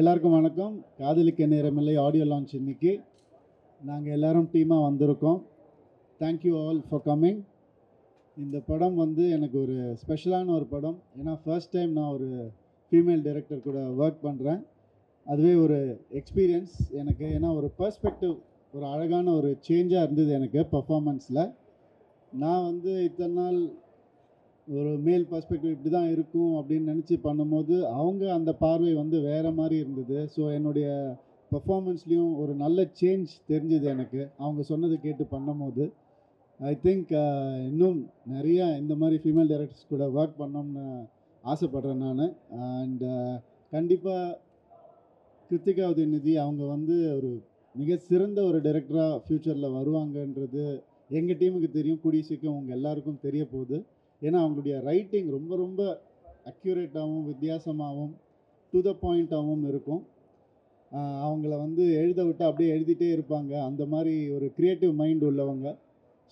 எல்லாருக்கும் வணக்கம். காதலிக்க நேரமில்லை ஆடியோ லான்ச் இன்னைக்கு நாங்கள் எல்லாரும் டீமாக வந்திருக்கோம். Thank you all for coming. இந்த படம் வந்து எனக்கு ஒரு ஸ்பெஷலான ஒரு படம். ஏன்னா ஃபர்ஸ்ட் டைம் நான் ஒரு ஃபீமேல் டைரக்டர் கூட ஒர்க் பண்ணுறேன். அதுவே ஒரு எக்ஸ்பீரியன்ஸ் எனக்கு. ஏன்னா ஒரு பர்ஸ்பெக்டிவ், ஒரு அழகான ஒரு சேஞ்சாக இருந்தது எனக்கு பர்ஃபார்மன்ஸில். நான் வந்து இத்தனை நாள் ஒரு மேல் பர்ஸ்பெக்டிவ் இப்படி தான் இருக்கும் அப்படின்னு நினச்சி பண்ணும்போது அவங்க அந்த பார்வை வந்து வேறு மாதிரி இருந்தது. ஸோ என்னுடைய பர்ஃபார்மன்ஸ்லேயும் ஒரு நல்ல சேஞ்ச் தெரிஞ்சுது எனக்கு அவங்க சொன்னதை கேட்டு பண்ணும்போது. ஐ திங்க் இன்னும் நிறையா இந்த மாதிரி ஃபீமேல் டைரக்டர்ஸ் கூட ஒர்க் பண்ணோம்னு ஆசைப்பட்றேன் நான். அண்ட் கண்டிப்பாக கிருத்திகா உதயநிதி அவங்க வந்து ஒரு மிக சிறந்த ஒரு டைரக்டராக ஃப்யூச்சரில் வருவாங்கன்றது எங்கள் டீமுக்கு தெரியும். கூடிய சீக்கிரம் உங்கள் எல்லாருக்கும் தெரிய போகுது. ஏன்னா அவங்களுடைய ரைட்டிங் ரொம்ப ரொம்ப அக்யூரேட்டாகவும் வித்தியாசமாகவும் டு த பாயிண்ட்டாகவும் இருக்கும். அவங்கள வந்து எழுத விட்டு அப்படியே எழுதிட்டே இருப்பாங்க. அந்த மாதிரி ஒரு க்ரியேட்டிவ் மைண்ட் உள்ளவங்க.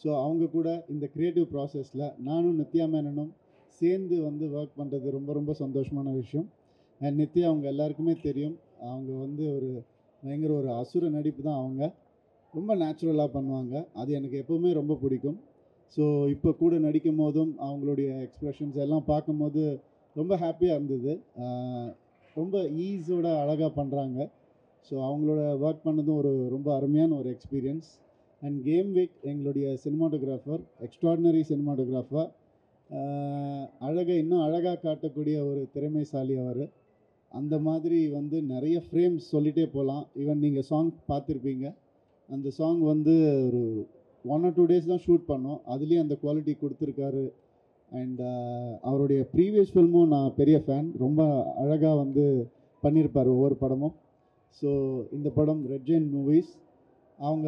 ஸோ அவங்க கூட இந்த க்ரியேட்டிவ் ப்ராசஸில் நானும் நித்யா மேனனும் சேர்ந்து வந்து ஒர்க் பண்ணுறது ரொம்ப ரொம்ப சந்தோஷமான விஷயம். அண்ட் நித்யா அவங்க எல்லாருக்குமே தெரியும், அவங்க வந்து ஒரு பயங்கர ஒரு அசுர நடிப்பு தான். அவங்க ரொம்ப நேச்சுரலாக பண்ணுவாங்க. அது எனக்கு எப்போவுமே ரொம்ப பிடிக்கும். ஸோ இப்போ கூட நடிக்கும் போதும் அவங்களுடைய எக்ஸ்ப்ரெஷன்ஸ் எல்லாம் பார்க்கும்போது ரொம்ப ஹாப்பியாக இருந்தது. ரொம்ப ஈஸோட அழகாக பண்ணுறாங்க. ஸோ அவங்களோட ஒர்க் பண்ணதும் ஒரு ரொம்ப அருமையான ஒரு எக்ஸ்பீரியன்ஸ். அண்ட் கேம் வீக் எங்களுடைய சினிமாட்டோகிராஃபர், எக்ஸ்ட்ராடினரி சினிமாட்டோகிராஃபர், அழகை இன்னும் அழகாக காட்டக்கூடிய ஒரு திறமைசாலி அவர். அந்த மாதிரி வந்து நிறைய ஃப்ரேம்ஸ் சொல்லிகிட்டே போகலாம். ஈவன் நீங்கள் சாங் பார்த்துருப்பீங்க. அந்த சாங் வந்து ஒரு 1 or 2 days தான் ஷூட் பண்ணோம். அதுலேயும் அந்த குவாலிட்டி கொடுத்துருக்காரு. அண்ட் அவருடைய ப்ரீவியஸ் ஃபில்மும் நான் பெரிய ஃபேன். ரொம்ப அழகாக வந்து பண்ணியிருப்பார் ஒவ்வொரு படமும். ஸோ இந்த படம் ரெட் ஜெயின் மூவிஸ், அவங்க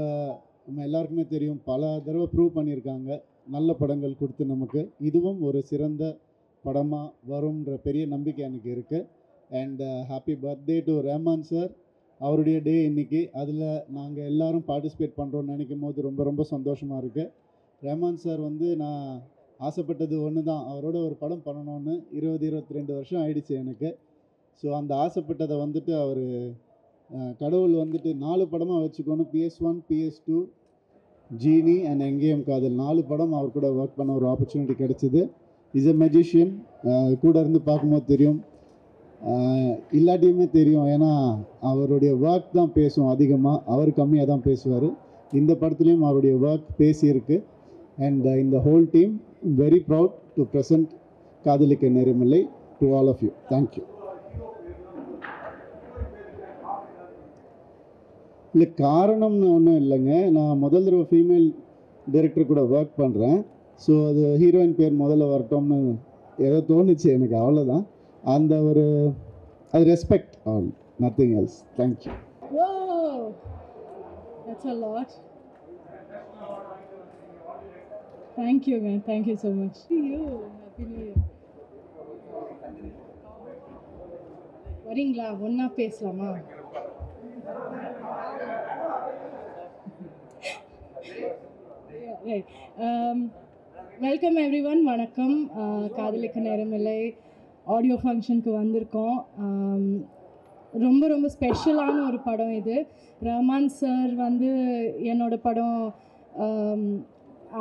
நம்ம எல்லாருக்குமே தெரியும், பல தடவை ப்ரூவ் பண்ணியிருக்காங்க நல்ல படங்கள் கொடுத்து நமக்கு. இதுவும் ஒரு சிறந்த படமாக வரும்ன்ற பெரிய நம்பிக்கை எனக்கு இருக்குது. And happy birthday to Rahman sir. அவருடைய டே இன்றைக்கி. அதில் நாங்கள் எல்லோரும் பார்ட்டிசிபேட் பண்ணுறோன்னு நினைக்கும் போது ரொம்ப ரொம்ப சந்தோஷமாக இருக்குது. ரஹ்மான் சார் வந்து நான் ஆசைப்பட்டது ஒன்று தான், அவரோட ஒரு படம் பண்ணணுன்னு. 20-22 வருஷம் ஆயிடுச்சு எனக்கு. ஸோ அந்த ஆசைப்பட்டதை வந்துட்டு அவர் கடவுள் வந்துட்டு 4 படமாக வச்சுக்கணும். PS1, PS2, ஜீனி அண்ட் எங்கேயும் காதல் 4 படம் அவர் கூட ஒர்க் பண்ண ஒரு ஆப்பர்ச்சுனிட்டி கிடச்சிது. Is a magician. கூட இருந்து பார்க்கும்போது தெரியும், இல்லாட்டியுமே தெரியும். ஏன்னா அவருடைய ஒர்க் தான் பேசும் அதிகமாக, அவர் கம்மியாக தான் பேசுவார். இந்த படத்துலேயும் அவருடைய ஒர்க் பேசியிருக்கு. அண்ட் இந்த whole team very proud to present Kadhalikka Neramillai to all of you. Thank you. இல்லை, காரணம்னு ஒன்றும் இல்லைங்க. நான் முதல் தடவை ஃபீமேல் டைரக்டர் கூட ஒர்க் பண்ணுறேன். ஸோ அது ஹீரோயின் பேர் முதல்ல வரட்டோம்னு ஏதோ தோணுச்சு எனக்கு, அவ்வளோதான். அந்த ஒரு அது respect, all, nothing else. Thank you. Whoa, that's a lot. Thank you, man. Thank you so much. See you. Happy New Year. வரீங்களா? ஒன்றா பேசலாமா? Right. Welcome every one. வணக்கம். காதலிக்க நேரமில்லை ஆடியோ ஃபங்க்ஷனுக்கு வந்திருக்கோம். ரொம்ப ரொம்ப ஸ்பெஷலான ஒரு படம் இது. ரஹ்மான் சார் வந்து என்னோட படம்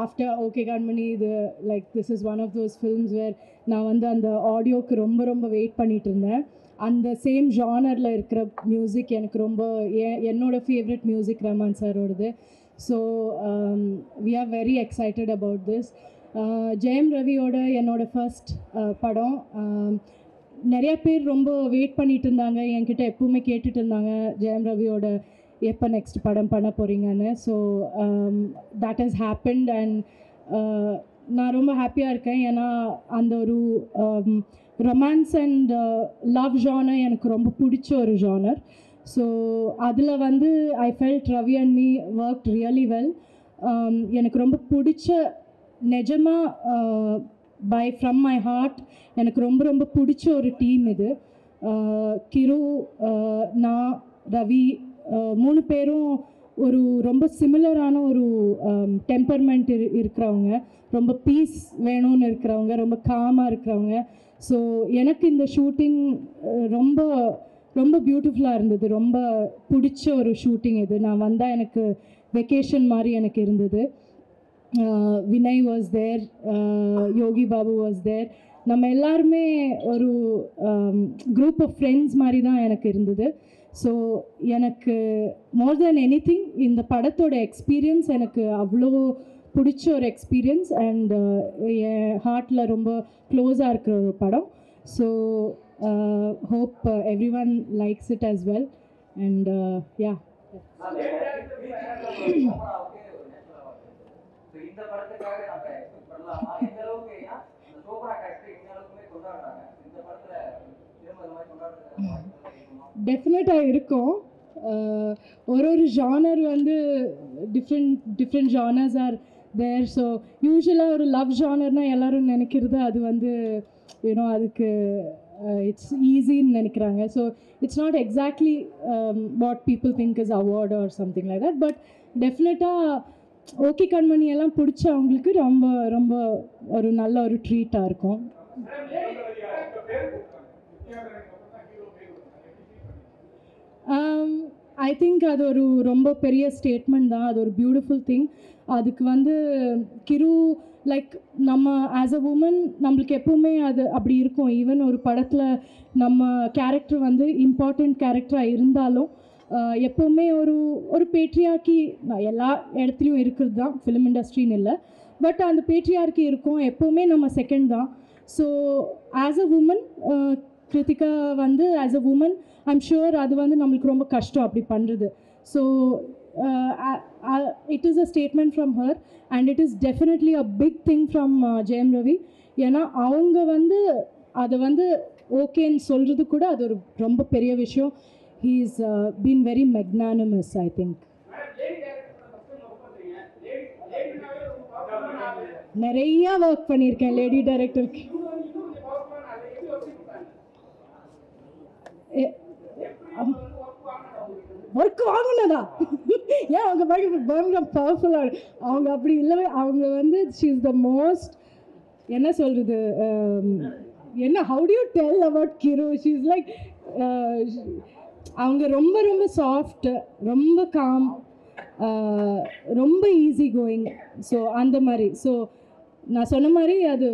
ஆஃப்டர் ஓகே கண்மணி, இது like this is one of those films where நான் வந்து அந்த ஆடியோவுக்கு ரொம்ப ரொம்ப வெயிட் பண்ணிகிட்டு இருந்தேன். அந்த சேம் ஜானரில் இருக்கிற மியூசிக் எனக்கு ரொம்ப என்னோட ஃபேவரட் மியூசிக் ரஹ்மான் சாரோடது. So we are very excited about this. Jayam ரவியோட என்னோடய ஃபர்ஸ்ட் படம். நிறைய பேர் ரொம்ப வெயிட் பண்ணிகிட்டு இருந்தாங்க, என்கிட்ட எப்பவுமே கேட்டுட்டு இருந்தாங்க ஜெயம் ரவியோட எப்போ நெக்ஸ்ட் படம் பண்ண போகிறீங்கன்னு. So that has happened. And நான் ரொம்ப ஹாப்பியாக இருக்கேன். ஏன்னா அந்த ஒரு ரொமான்ஸ் அண்ட் லவ் ஜானர் எனக்கு ரொம்ப பிடிச்ச ஒரு ஜானர். ஸோ அதில் வந்து I felt Ravi and me work really well. எனக்கு ரொம்ப பிடிச்ச, நிஜமாக பை ஃப்ரம் மை ஹார்ட் எனக்கு ரொம்ப ரொம்ப பிடிச்ச ஒரு டீம் இது. கிரு, நான், ரவி, 3 பேரும் ஒரு ரொம்ப சிமிலரான ஒரு டெம்பர்மெண்ட் இருக்கிறவங்க, ரொம்ப பீஸ் வேணும்னு இருக்கிறவங்க, ரொம்ப காமாக இருக்கிறவங்க. ஸோ எனக்கு இந்த ஷூட்டிங் ரொம்ப ரொம்ப பியூட்டிஃபுல்லாக இருந்தது. ரொம்ப பிடிச்ச ஒரு ஷூட்டிங் இது. நான் வந்தால் எனக்கு வெக்கேஷன் மாதிரி எனக்கு இருந்தது. Vinay was there, Yogi Babu was there. நம்ம எல்லாருமே ஒரு குரூப் ஆஃப் ஃப்ரெண்ட்ஸ் மாதிரி தான் எனக்கு இருந்தது. ஸோ எனக்கு மோர் தென் எனிதிங் இந்த படத்தோட எக்ஸ்பீரியன்ஸ் எனக்கு அவ்வளோ பிடிச்ச ஒரு எக்ஸ்பீரியன்ஸ் அண்ட் என் ஹார்ட்டில் ரொம்ப க்ளோஸாக இருக்கிற ஒரு படம். So hope everyone likes it as well and yeah. டெஃபினட்டாக இருக்கும். ஒரு ஜானர் வந்து different genres are there. So யூஸ்வலாக ஒரு லவ் ஜானர்னால் எல்லோரும் நினைக்கிறது அது வந்து யூனோ அதுக்கு இட்ஸ் ஈஸின்னு நினைக்கிறாங்க. So it's not exactly what people think is award or something like that. But டெஃபினட்டாக ஓகே கண்மணி எல்லாம் பிடிச்சவங்களுக்கு ரொம்ப ரொம்ப ஒரு நல்ல ஒரு ட்ரீட்டாக இருக்கும். ஐ திங்க் அது ஒரு ரொம்ப பெரிய ஸ்டேட்மெண்ட் தான். அது ஒரு பியூட்டிஃபுல் திங். அதுக்கு வந்து கிரு லைக் நம்ம ஆஸ் அ உமன் நம்மளுக்கு எப்போவுமே அது அப்படி இருக்கும். ஈவன் ஒரு படத்தில் நம்ம கேரக்டர் வந்து இம்பார்ட்டண்ட் கேரக்டராக இருந்தாலும் எப்போவுமே ஒரு பேட்ரியார்க்கி எல்லா இடத்துலையும் இருக்கிறது தான், ஃபிலிம் இண்டஸ்ட்ரின்னு இல்லை. பட் அந்த பேட்ரியார்க்கி இருக்கும், எப்போவுமே நம்ம செகண்ட் தான். So as a woman Kiruthiga வந்து as a woman I'm sure அது வந்து நம்மளுக்கு ரொம்ப கஷ்டம் அப்படி பண்ணுறது. So it is a statement from her and it is definitely a big thing from Jayam Ravi. ஏன்னா அவங்க வந்து அதை வந்து ஓகேன்னு சொல்கிறது கூட அது ஒரு ரொம்ப பெரிய விஷயம். he is been very magnanimous I think. நிறைய ஒர்க் பண்ணியிருக்கேன் லேடி டைரக்டருக்கு. ஒர்க் வாங்கினதா ஏன் அவங்க பயங்கர பவர்ஃபுல்லாக அவங்க அப்படி இல்லை. அவங்க வந்து ஷீ இஸ் த மோஸ்ட் என்ன சொல்கிறது என்ன how to you tell about கிரு. ஷீ இஸ் லைக் அவங்க ரொம்ப ரொம்ப சாஃப்ட், ரொம்ப காம், ரொம்ப ஈஸி கோயிங். ஸோ அந்த மாதிரி. ஸோ நான் சொன்ன மாதிரி அது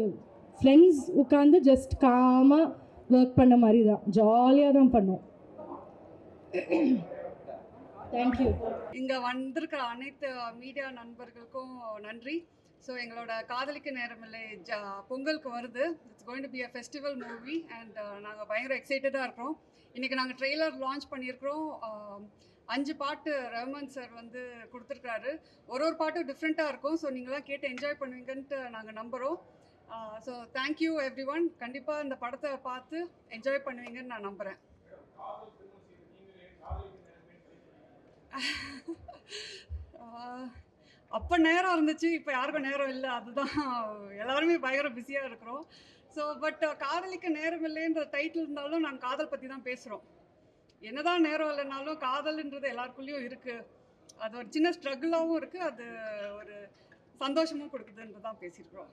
ஃப்ரெண்ட்ஸ் உட்காந்து ஜஸ்ட் காமாக ஒர்க் பண்ண மாதிரி தான், ஜாலியாக தான் பண்ணோம். தேங்க்யூ. இங்கே வந்திருக்கிற அனைத்து மீடியா நண்பர்களுக்கும் நன்றி. ஸோ எங்களோட காதலிக்க நேரமில்லை பொங்கலுக்கு வருது. It's going to be a festival movie and நாங்கள் பயங்கர எக்ஸைட்டடாக இருக்கிறோம். இன்றைக்கி நாங்கள் ட்ரெய்லர் லான்ச் பண்ணியிருக்கிறோம். 5 பாட்டு ரஹ்மான் சார் வந்து கொடுத்துருக்காரு. ஒரு பாட்டும் டிஃப்ரெண்ட்டாக இருக்கும். ஸோ நீங்களாம் கேட்டு என்ஜாய் பண்ணுவீங்கன்ட்டு நாங்கள் நம்புகிறோம். So thank you every one. கண்டிப்பாக இந்த படத்தை பார்த்து என்ஜாய் பண்ணுவீங்கன்னு நான் நம்புகிறேன். அப்போ நேரம் இருந்துச்சு, இப்போ யாருக்கும் நேரம் இல்லை. அதுதான் எல்லாருமே பயங்கர பிஸியாக இருக்கிறோம். ஸோ பட் காதலிக்க நேரம் இல்லைன்ற டைட்டில் இருந்தாலும் நாங்கள் காதல் பற்றி தான் பேசுகிறோம். என்னதான் நேரம் இல்லைனாலும் காதல்ன்றது எல்லாருக்குள்ளேயும் இருக்குது. அது ஒரு சின்ன ஸ்ட்ரகிளாகவும் இருக்குது, அது ஒரு சந்தோஷமும் கொடுக்குதுன்றது தான் பேசியிருக்கிறோம்.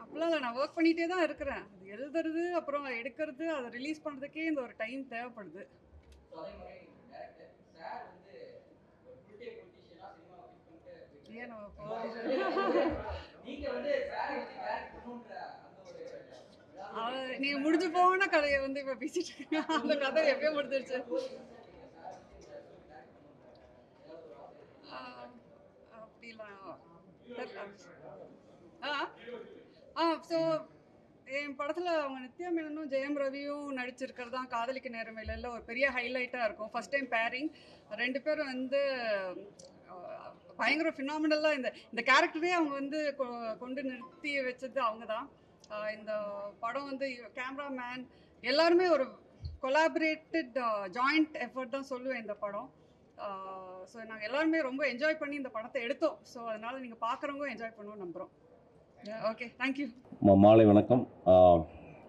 அப்படிலாம் இல்லை, நான் ஒர்க் பண்ணிகிட்டே தான் இருக்கிறேன். அது எழுதுறது அப்புறம் எடுக்கிறது அதை ரிலீஸ் பண்ணுறதுக்கே இந்த ஒரு டைம் தேவைப்படுது. நீங்க முடிஞ்சு போன கதையை வந்து இப்ப பேசிட்டு இருக்கீங்க. அந்த கதை எப்பயோ முடிஞ்சிருச்சு. அப்படிலாம் ஸோ என் படத்தில் அவங்க நித்யா மேனனும் ஜெயம் ரவியும் நடிச்சிருக்கிறது தான் காதலிக்க நேரமில்லையில் ஒரு பெரிய ஹைலைட்டாக இருக்கும். First time bearing. 2 பேரும் வந்து பயங்கர ஃபினாமினலாக இந்த கேரக்டரே அவங்க வந்து கொண்டு நிறுத்தி வச்சது அவங்க தான். இந்த படம் வந்து கேமராமேன் எல்லாருமே ஒரு கொலாபரேட்டட் ஜாயிண்ட் எஃபர்ட் தான் சொல்லுவேன் இந்த படம். ஸோ நாங்கள் எல்லாருமே ரொம்ப என்ஜாய் பண்ணி இந்த படத்தை எடுத்தோம். ஸோ அதனால் நீங்கள் பார்க்குறவங்க என்ஜாய் பண்ணுவோம் நம்புகிறோம். Okay, thank you. மாலை வணக்கம்.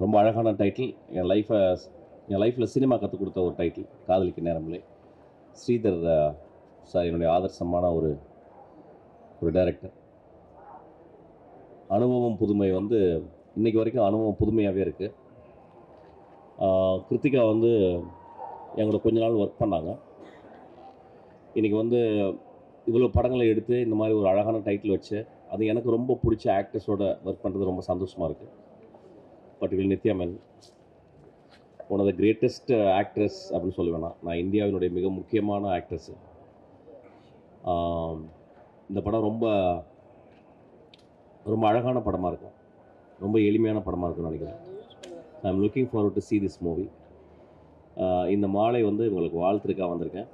ரொம்ப அழகான டைட்டில். என் லைஃப்பில் சினிமா கற்றுக் கொடுத்த ஒரு டைட்டில், காதலிக்க நேரமில்லை. ஸ்ரீதர் சார் என்னுடைய ஆதர்சமான ஒரு டைரக்டர். அனுபவம் புதுமை வந்து இன்றைக்கி வரைக்கும் அனுபவம் புதுமையாகவே இருக்குது. கிருத்திகா வந்து எங்களோட கொஞ்ச நாள் ஒர்க் பண்ணாங்க. இன்றைக்கி வந்து இவ்வளோ படங்களை எடுத்து இந்த மாதிரி ஒரு அழகான டைட்டில் வச்சு அது எனக்கு ரொம்ப பிடிச்ச ஆக்டர்ஸோட ஒர்க் பண்ணுறது ரொம்ப சந்தோஷமாக இருக்குது. Particular Nithya Menen one of the greatest actress அப்படின்னு சொல்லுவேன். நான் இந்தியாவினுடைய மிக முக்கியமான ஆக்ட்ரஸ்ஸு. இந்த படம் ரொம்ப ரொம்ப அழகான படமாக இருக்கும், ரொம்ப எளிமையான படமாக இருக்கும்னு நினைக்கிறேன். I am looking forward to see this movie. இந்த மாலை வந்து உங்களுக்கு வாழ்த்துருக்காக வந்திருக்கேன்.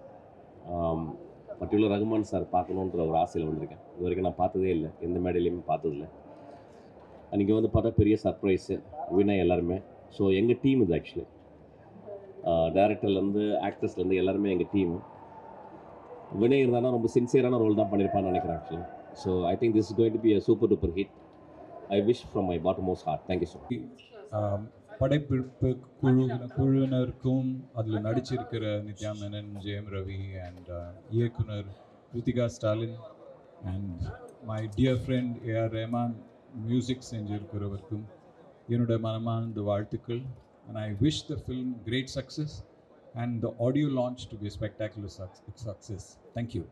பர்டிகுலர் ரகுமான் சார் பார்க்கணுன்ற ஒரு ஆசையில் வந்திருக்கேன். இது வரைக்கும் நான் பார்த்ததே இல்லை, எந்த மேடையிலையுமே பார்த்ததில்லை. அன்றைக்கி வந்து பார்த்தா பெரிய சர்ப்ரைஸு, வினய் எல்லாருமே. ஸோ எங்கள் டீம் இது ஆக்சுவலி டேரக்டர்லேருந்து ஆக்டர்ஸ்லேருந்து எல்லாருமே எங்கள் டீமு. வினய் இருந்தாலும் ரொம்ப சின்சியரான ரோல் தான் பண்ணியிருப்பான்னு நினைக்கிறேன் actually. So I think this is going to be a super duper hit. I wish from my bottommost heart. Thank you so much. படைப்பிடிப்பு குழுவினருக்கும் அதில் நடிச்சிருக்கிற நித்யா மேனன், ஜெயம் ரவி அண்ட் இயக்குனர் Kiruthiga Stalin and my dear friend A R Rahman music செஞ்சிருக்கிறவருக்கும் என்னோட மனமார்ந்த வாழ்த்துக்கள். and I wish the film great success and the audio launch to be a spectacular success. Thank you.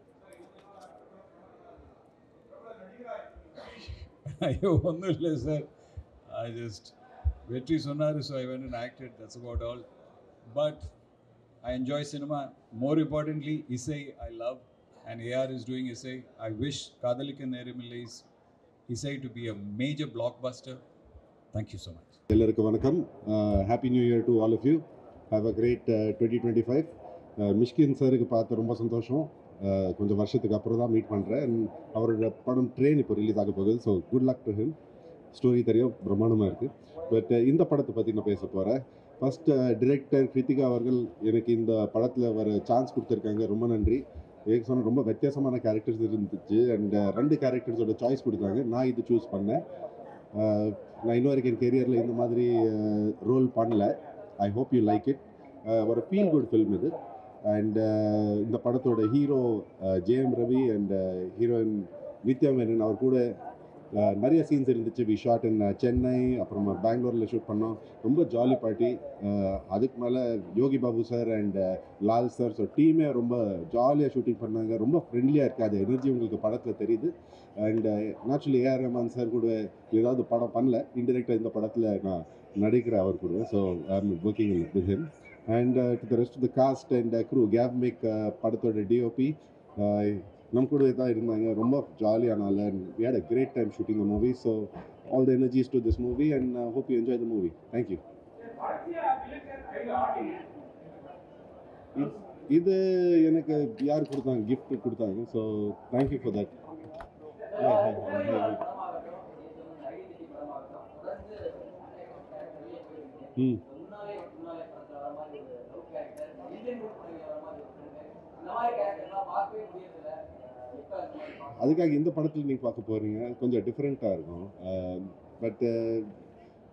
ஐயோ ஒன்றும் இல்லை சார், I just வெற்றி சொன்னார், so I went and acted, that's about all. But I enjoy cinema. More importantly, Isai I love and AR is doing Isai. I wish Kadhalikka Neramillai's Isai to be a major blockbuster. Thank you so much. எல்லாருக்கும் வணக்கம். Happy new year to all of you. Have a great 2025. Mysskin சாருக்கு பார்த்து ரொம்ப சந்தோஷம். கொஞ்சம் வருஷத்துக்கு அப்புறம் தான் மீட் பண்ணுறேன். அவரோட படம் ட்ரெயின் இப்போ ரிலீஸ் ஆக போகுது. So good luck to him. Story தெரியும், பிரம்மாண்டமாக இருக்குது. பட் இந்த படத்தை பற்றி நான் பேச போகிறேன். ஃபஸ்ட் டிரெக்டர் கிருத்திகா அவர்கள் எனக்கு இந்த படத்தில் வர சான்ஸ் கொடுத்துருக்காங்க, ரொம்ப நன்றி. எனக்கு சொன்ன ரொம்ப வித்தியாசமான கேரக்டர்ஸ் இருந்துச்சு அண்ட் 2 கேரக்டர்ஸோட சாய்ஸ் கொடுத்தாங்க. நான் இது சூஸ் பண்ணேன். நான் இன்ன வரைக்கும் என் கெரியரில் இந்த மாதிரி ரோல் பண்ணல. I hope you like it. ஒரு ஃபீல் குட் ஃபில்ம் இது. அண்ட் இந்த படத்தோட hero Jayam Ravi and heroine Nithya Menon, அவர் கூட நிறைய சீன்ஸ் இருந்துச்சு. வி ஷாட் இன் சென்னை, அப்புறமா பெங்களூரில் ஷூட் பண்ணோம். ரொம்ப ஜாலி பார்ட்டி. அதுக்கு மேலே Yogi Babu sir and Lal sir, so டீமே ரொம்ப ஜாலியாக ஷூட்டிங் பண்ணாங்க. ரொம்ப ஃப்ரெண்ட்லியாக இருக்குது, அது எனர்ஜி உங்களுக்கு படத்தில் தெரியுது. And naturally AR Rahman sir கூட ஏதாவது படம் பண்ணல, இன்டெரக்டாக இந்த படத்தில் நான் நடிக்கிறேன் அவர் கூட. So I am working with him and to the rest of the cast and crew. Kavemic படத்தோட டிஓபி நம்ம கூடவே தான் இருந்தாங்க. ரொம்ப ஜாலியானால and we had a great time shooting the movie. So all the energies to this movie and hope you enjoy the movie. Thank you. இது எனக்கு யார் கொடுத்தாங்க, gift கொடுத்தாங்க. So thank you for that. அதுக்காக இந்த படத்தில் நீங்கள் பார்க்க போகிறீங்க, கொஞ்சம் டிஃப்ரெண்ட்டாக இருக்கும். பட்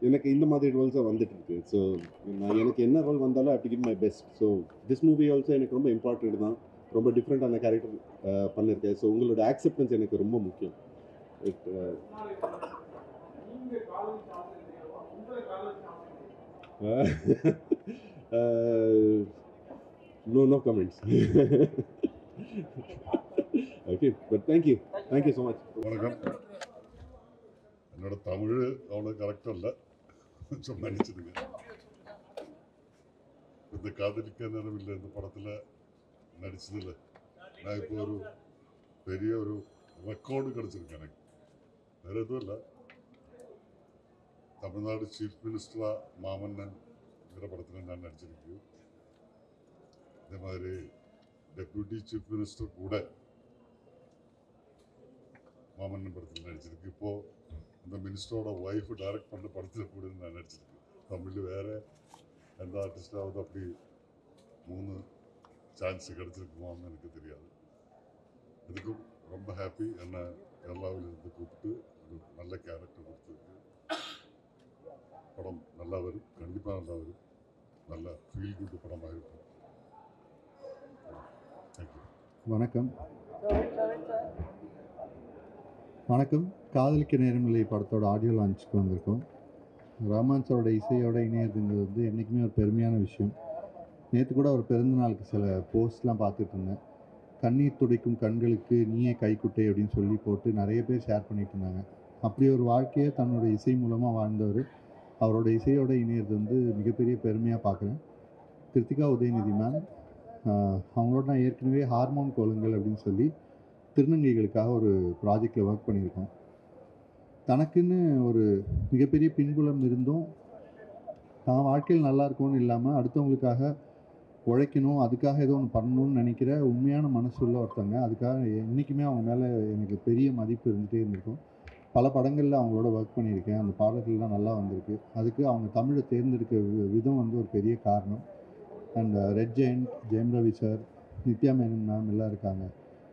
எனக்கு இந்த மாதிரி ரோல்ஸாக வந்துட்டு இருக்கு. ஸோ நான் எனக்கு என்ன ரோல் வந்தாலும் I have to give my best. So this movie also எனக்கு ரொம்ப இம்பார்ட்டன்ட் தான். ரொம்ப டிஃப்ரெண்ட்டான கேரக்டர் பண்ணியிருக்கேன். ஸோ உங்களோட ஆக்செப்டன்ஸ் எனக்கு ரொம்ப முக்கியம். No comments. Okay, but thank you so much. வணக்கம். என்னோட தமிழ் அவ்வளோ கரெக்டாக இல்லை, கொஞ்சம் மன்னிச்சிடுங்க. இந்த காதலிக்க நேரமில்லை இந்த படத்தில் நடிச்சதில்லை. நான் இப்போ ஒரு பெரிய ஒரு ரெக்கார்டு கிடச்சிருக்கு எனக்கு. வேறு எதுவும் இல்லை, தமிழ்நாடு சீஃப் மினிஸ்டராக மாமன்னன்ங்கிற படத்தில் நான் நடிச்சிருக்கேன். இதே மாதிரி டெப்யூட்டி சீஃப் மினிஸ்டர் கூட மாமன்னன் படத்தில் நடிச்சிருக்கு. இப்போது அந்த மினிஸ்டரோட ஒய்ஃபு டைரக்ட் பண்ண படத்தில் கூட நான் நடிச்சிருக்கேன். தமிழ் வேறு எந்த ஆர்டிஸ்டாவது அப்படி 3 சான்ஸ் கிடச்சிருக்குமான்னு எனக்கு தெரியாது. இதுக்கும் ரொம்ப ஹாப்பி. என்னை கேரளாவிலிருந்து கூப்பிட்டு ஒரு நல்ல கேரக்டர் கொடுத்துருக்கு. படம் நல்லா வரும், கண்டிப்பாக நல்லா வரும். நல்ல ஃபீல் குட் படமாக இருக்கும். தேங்க்யூ. வணக்கம். வணக்கம். காதலிக்க நேரமில்லை படத்தோட ஆடியோ லான்ச்சுக்கு வந்திருக்கோம். ரஹ்மான் சாரோட இசையோட இணையதுங்கிறது வந்து என்றைக்குமே ஒரு பெருமையான விஷயம். நேற்று கூட ஒரு பிறந்தநாளுக்கு சில போஸ்ட்லாம் பார்த்துட்டு இருந்தேன். கண்ணீர் துடைக்கும் கண்களுக்கு நீயே கைக்குட்டை அப்படின்னு சொல்லி போட்டு நிறைய பேர் ஷேர் பண்ணிட்டு இருந்தாங்க. அப்படி ஒரு வாழ்க்கையை தன்னோட இசை மூலமாக வாழ்ந்தவர். அவரோட இசையோட இணையது வந்து மிகப்பெரிய பெருமையாக பார்க்குறேன். கிருத்திகா உதயநிதி மேம், அவங்களோட நான் ஏற்கனவே ஹார்மோன் கோலங்கள் அப்படின்னு சொல்லி திருநங்கைகளுக்காக ஒரு ப்ராஜெக்டில் ஒர்க் பண்ணியிருக்கோம். தனக்குன்னு ஒரு மிகப்பெரிய பின்புலம் இருந்தும் தான் வாழ்க்கையில் நல்லா இருக்கணும்னு இல்லாமல் அடுத்தவங்களுக்காக உழைக்கணும், அதுக்காக ஏதோ ஒன்று பண்ணணும்னு நினைக்கிற உண்மையான மனசுள்ள ஒருத்தவங்க. அதுக்காக என்றைக்குமே அவங்க மேலே எனக்கு பெரிய மதிப்பு இருந்துகிட்டே இருந்திருக்கும். பல படங்களில் அவங்களோட ஒர்க் பண்ணியிருக்கேன். அந்த பாடல்கள்லாம் நல்லா வந்திருக்கு. அதுக்கு அவங்க தமிழை தேர்ந்தெடுக்க விதம் வந்து ஒரு பெரிய காரணம். And red giant, Jayam Ravi sir, Nithya Menon ma'am எல்லாம் இருக்காங்க.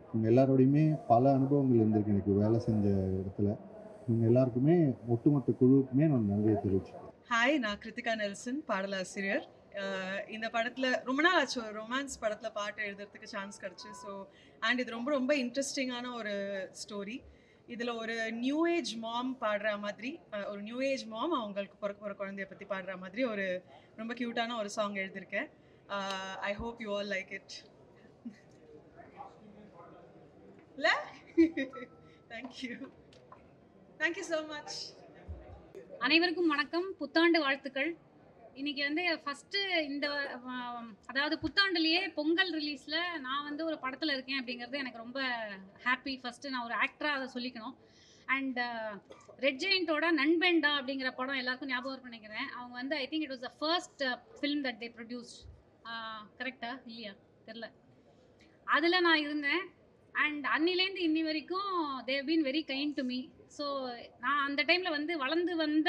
இவங்க எல்லாரோடையுமே பல அனுபவங்கள் இருந்திருக்கு எனக்கு வேலை செஞ்ச இடத்துல. இவங்க எல்லாருக்குமே ஒட்டுமொத்த குழுவுக்குமே நான் நன்றியை தெரிவிச்சுக்கிறேன். ஹாய், நான் கிருத்திகா நெல்சன், பாடலாசிரியர். இந்த படத்தில் ரொம்ப நாள் ஆச்சு ஒரு ரொமான்ஸ் படத்தில் பாட்டு எழுதுறதுக்கு சான்ஸ் கிடச்சி. ஸோ அண்ட் இது ரொம்ப ரொம்ப இன்ட்ரெஸ்டிங்கான ஒரு ஸ்டோரி. இதில் ஒரு நியூ ஏஜ் மாம் பாடுற மாதிரி, ஒரு நியூ ஏஜ் மாம் அவங்களுக்கு பிறக்க ஒரு குழந்தைய பற்றி பாடுற மாதிரி ஒரு ரொம்ப க்யூட்டான ஒரு சாங் எழுதியிருக்கேன். I hope you all like it. இல்லை? Thank you so much. அனைவருக்கும் வணக்கம், புத்தாண்டு வாழ்த்துக்கள். இன்னைக்கு வந்து ஃபஸ்ட்டு இந்த அதாவது புத்தாண்டுலேயே பொங்கல் ரிலீஸில் நான் வந்து ஒரு படத்தில் இருக்கேன் அப்படிங்கிறது எனக்கு ரொம்ப ஹாப்பி. ஃபஸ்ட்டு நான் ஒரு ஆக்டராக அதை சொல்லிக்கணும். அண்ட் ரெட் ஜெயண்டோட நண்பேண்டா அப்படிங்கிற படம் எல்லாருக்கும் ஞாபகம் பண்ணிக்கிறேன். அவங்க வந்து I think it was the first film that they produced. கரெக்டாக இல்லையா தெரில. அதில் நான் இருந்தேன். அண்ட் அன்னிலேருந்து இன்னி வரைக்கும் they have been very kind to me. So நான் அந்த டைமில் வந்து வளர்ந்து வந்த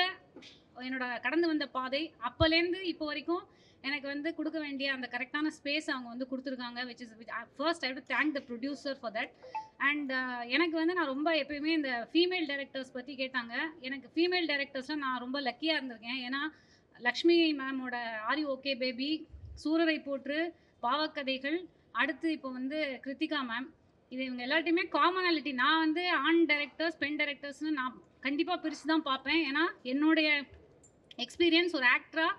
என்னோட கடந்து வந்த பாதை அப்போலேருந்து இப்போ வரைக்கும் எனக்கு வந்து கொடுக்க வேண்டிய அந்த கரெக்டான ஸ்பேஸ் அவங்க வந்து கொடுத்துருக்காங்க. Which first I to thank the producer for that. And எனக்கு வந்து நான் ரொம்ப எப்பயுமே இந்த ஃபீமேல் டைரக்டர்ஸ் பற்றி கேட்டாங்க. எனக்கு ஃபீமேல் டைரக்டர்ஸில் நான் ரொம்ப லக்கியாக இருந்திருக்கேன். ஏன்னா லக்ஷ்மி மேமோட are you okay baby, Soorarai Pottru, Paavakadhaigal, அடுத்து இப்போ வந்து கிருத்திகா மேம், இது இவங்க எல்லாத்தையுமே காமனாலிட்டி. நான் வந்து ஆண் டைரக்டர்ஸ் பெண் டைரக்டர்ஸ்னு நான் கண்டிப்பாக பிரித்து தான் பார்ப்பேன். ஏன்னா என்னுடைய எக்ஸ்பீரியன்ஸ் ஒரு ஆக்டராக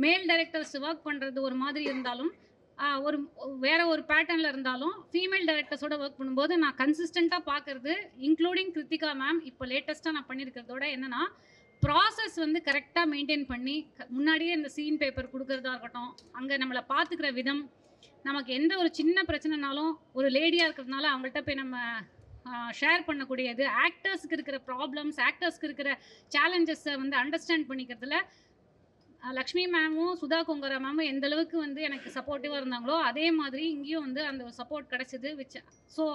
மேல் டைரக்டர்ஸ் ஒர்க் பண்ணுறது ஒரு மாதிரி இருந்தாலும், ஒரு வேறு ஒரு பேட்டர்னில் இருந்தாலும் ஃபீமேல் டைரக்டர்ஸோட ஒர்க் பண்ணும்போது நான் கன்சிஸ்டண்ட்டாக பார்க்குறது, இன்க்ளூடிங் கிருத்திகா மேம் இப்போ லேட்டஸ்ட்டாக நான் பண்ணியிருக்கிறதோட என்னென்னா, ப்ராசஸ் வந்து கரெக்டாக மெயின்டைன் பண்ணி முன்னாடியே இந்த சீன் பேப்பர் கொடுக்குறதா இருக்கட்டும், அங்கே நம்மளை பார்த்துக்கிற விதம், நமக்கு எந்த ஒரு சின்ன பிரச்சனைனாலும் ஒரு லேடியாக இருக்கிறதுனால அவங்கள்ட்ட போய் நம்ம ஷேர் பண்ணக்கூடியது, ஆக்டர்ஸ்க்கு இருக்கிற ப்ராப்ளம்ஸ், ஆக்டர்ஸ்க்கு இருக்கிற சேலஞ்சஸை வந்து அண்டர்ஸ்டாண்ட் பண்ணிக்கிறதுல லக்ஷ்மி மேமும் சுதா கொங்கரா மேமும் எந்த அளவுக்கு வந்து எனக்கு சப்போர்ட்டிவாக இருந்தாங்களோ அதே மாதிரி இங்கேயும் வந்து அந்த சப்போர்ட் கிடச்சிது. ஸோ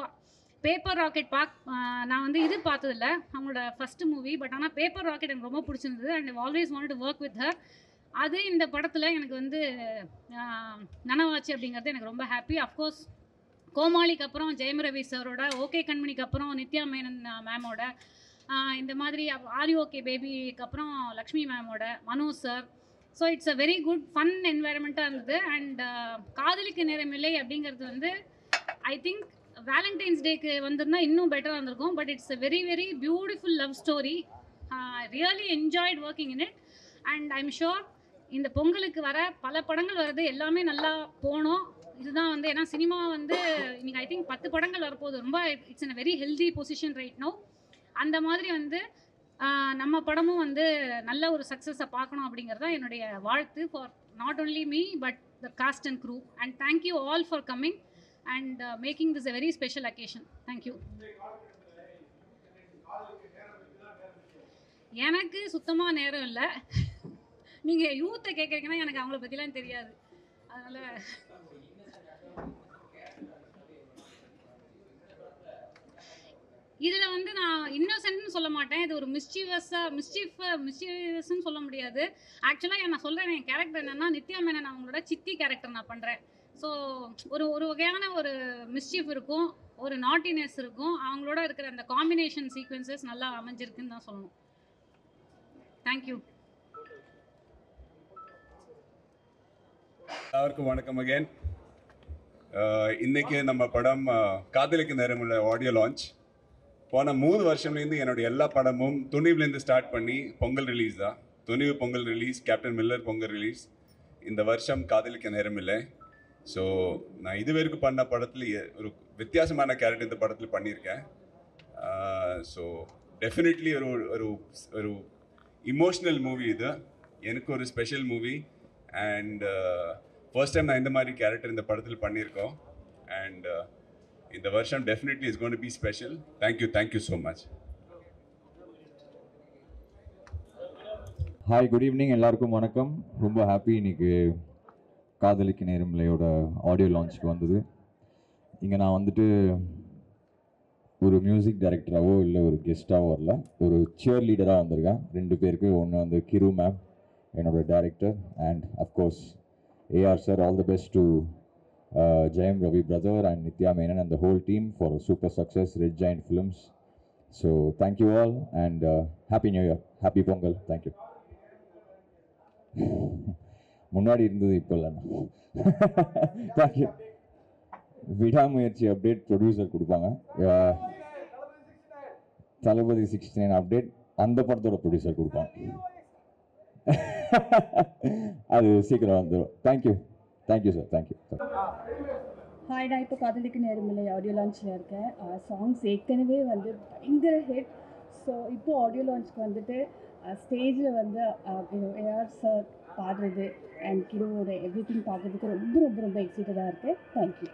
பேப்பர் ராக்கெட் நான் வந்து இது பார்த்ததில்ல அவங்களோட ஃபஸ்ட்டு மூவி. பட் ஆனால் பேப்பர் ராக்கெட் எனக்கு ரொம்ப பிடிச்சிருந்தது. And always want to work with her. அது இந்த படத்தில் எனக்கு வந்து நனவாச்சு அப்படிங்கிறது எனக்கு ரொம்ப ஹாப்பி. அஃப்கோர்ஸ் கோமாளிக்கு அப்புறம் ஜெயம் ரவி சாரோட, ஓகே கண்மணிக்கு அப்புறம் நித்யா மேனன் மேமோட, இந்த மாதிரி ஆர் யூ ஓகே பேபிக்கு அப்புறம் லக்ஷ்மி மேமோட, Manoj sir. So it's a very good fun என்வாயர்மெண்ட்டாக இருந்தது. அண்ட் காதலிக்கு நேரமில்லை அப்படிங்கிறது வந்து ஐ திங்க் வேலண்டைன்ஸ் டேக்கு வந்திருந்தால் இன்னும் பெட்டராக இருந்திருக்கும். But it's a very very beautiful love story. Really enjoyed working in it. And I am sure இந்த பொங்கலுக்கு வர பல படங்கள் வருது, எல்லாமே நல்லா போகணும். இதுதான் வந்து ஏன்னா சினிமா வந்து இன்றைக்கி ஐ திங்க் 10 படங்கள் வரப்போகுது. ரொம்ப it's in a very healthy position right no. அந்த மாதிரி வந்து நம்ம படமும் வந்து நல்ல ஒரு சக்ஸஸை பார்க்கணும் அப்படிங்கிறது தான் என்னுடைய வாழ்த்து for not only me but the cast and crew. And thank you all for coming and making this a very special occasion. Thank you. எனக்கு சுத்தமாக நேரம் இல்லை. நீங்கள் யூத்தை கேட்குறீங்கன்னா எனக்கு அவங்கள பற்றிலாம் தெரியாது. அதனால் இதில் வந்து நான் இன்னோசென்ட்னு சொல்ல மாட்டேன். இது ஒரு மிஸ்சீவஸ்ன்னு சொல்ல முடியாது. ஆக்சுவலாக நான் சொல்கிறேன், என் கேரக்டர் என்னென்னா நித்யா மேனன் அவங்களோட சித்தி கேரக்டர் நான் பண்ணுறேன். ஸோ ஒரு வகையான ஒரு மிஸ்சீஃப் இருக்கும், ஒரு நாட்டினஸ் இருக்கும். அவங்களோட இருக்கிற அந்த காம்பினேஷன் சீக்வன்சஸ் நல்லா அமைஞ்சிருக்குன்னு தான் சொல்லணும். தேங்க்யூ. எல்லாருக்கும் வணக்கம் அகேன். இன்னைக்கு நம்ம படம் காதலிக்கு நேரமுள்ள ஆடியோ லான்ச். போன 3 வருஷம்லேருந்து என்னோடய எல்லா படமும் துணிவுலேருந்து ஸ்டார்ட் பண்ணி பொங்கல் ரிலீஸ் தான். Thunivu Pongal release, Captain Miller Pongal release, இந்த வருஷம் காதலிக்க நேரமில்லை. ஸோ நான் இது வரைக்கும் பண்ண படத்தில் ஒரு வித்தியாசமான கேரக்டர் இந்த படத்தில் பண்ணியிருக்கேன். ஸோ டெஃபினெட்லி ஒரு ஒரு ஒரு இமோஷ்னல் மூவி இது. எனக்கு ஒரு special movie. And first time நான் இந்த மாதிரி கேரக்டர் இந்த படத்தில் பண்ணியிருக்கோம். அண்ட் இந்த வருஷம் definitely is going to B special. Thank you so much. Hi, good evening, எல்லாருக்கும் வணக்கம். ரொம்ப ஹாப்பி இன்னைக்கு காதலிக்க நேரமில்லையோட ஆடியோ லான்ச்சுக்கு வந்தது. இங்கே நான் வந்துட்டு ஒரு மியூசிக் டைரக்டராகவோ இல்லை ஒரு கெஸ்ட்டாகவோ வரல, ஒரு சியர் லீடராக வந்திருக்கேன். 2 பேருக்கு. ஒன்று வந்து கிரு மேம், என்னோட director, and of course AR sir. All the best to Jayam Ravi brother and Nithya Menon and the whole team for a super success, Red Giant Films. So thank you all and Happy New Year, Happy Pongal. Thank you. முன்னாடி இருந்தது இப்போ இல்லைண்ணா. Thank you. விடாமுயற்சி update producer கொடுப்பாங்க. தளபதி 69 update அந்த படத்தோட producer கொடுப்பாங்க. அது சீக்கிரம் வந்துடும். Thank you sir. தேங்க்யூ. ஹாய், நான் இப்போ காதலிக்க நேரமில்லை ஆடியோ லான்ச்சில் இருக்கேன். சாங்ஸ் ஏற்கனவே வந்து பயங்கர ஹிட். ஸோ இப்போது ஆடியோ லான்ச்சுக்கு வந்துட்டு ஸ்டேஜில் வந்து ஏஆர் சார் பாடுறது அண்ட் கிருவோட எவ்ரி திங் பார்க்குறதுக்கு ரொம்ப ரொம்ப ரொம்ப எக்ஸைட்டடாக இருக்குது. தேங்க்யூ.